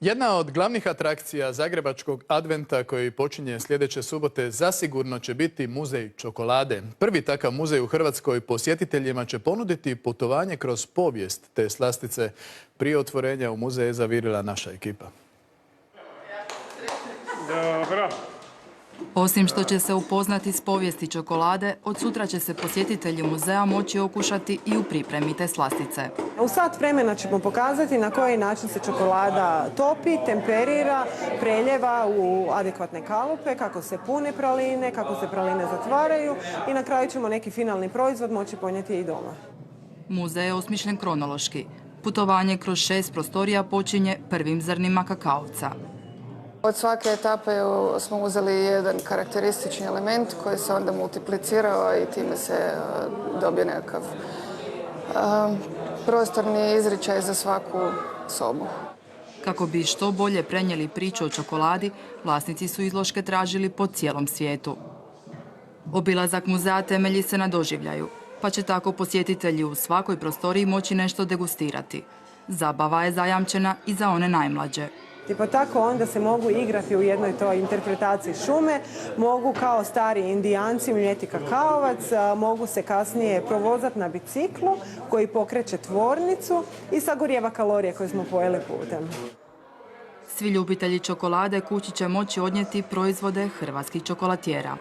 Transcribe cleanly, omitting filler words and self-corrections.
Jedna od glavnih atrakcija zagrebačkog adventa koji počinje sljedeće subote zasigurno će biti muzej čokolade. Prvi takav muzej u Hrvatskoj posjetiteljima će ponuditi putovanje kroz povijest te slastice. Prije otvorenja u muzej je zavirila naša ekipa. Dobro. Osim što će se upoznati s povijesti čokolade, od sutra će se posjetitelji muzeja moći okušati i u pripremi te slastice. U sat vremena ćemo pokazati na koji način se čokolada topi, temperira, preljeva u adekvatne kalupe, kako se pune praline, kako se praline zatvaraju i na kraju ćemo neki finalni proizvod moći ponijeti i doma. Muzej je osmišljen kronološki. Putovanje kroz 6 prostorija počinje prvim zrnima kakaovca. Od svake etape smo uzeli jedan karakteristični element koji se onda multiplicirao i time se dobije nekakav prostorni izričaj za svaku sobu. Kako bi što bolje prenijeli priču o čokoladi, vlasnici su izložke tražili po cijelom svijetu. Obilazak muzeja temelji se na doživljaju, pa će tako posjetitelji u svakoj prostoriji moći nešto degustirati. Zabava je zajamčena i za one najmlađe. Pa tako onda se mogu igrati u jednoj toj interpretaciji šume, mogu kao stari indijanci mljeti kakaovac, mogu se kasnije provozati na biciklu koji pokreće tvornicu i sagorijeva kalorije koje smo pojeli putem. Svi ljubitelji čokolade kući će moći odnijeti proizvode hrvatskih čokolatijera.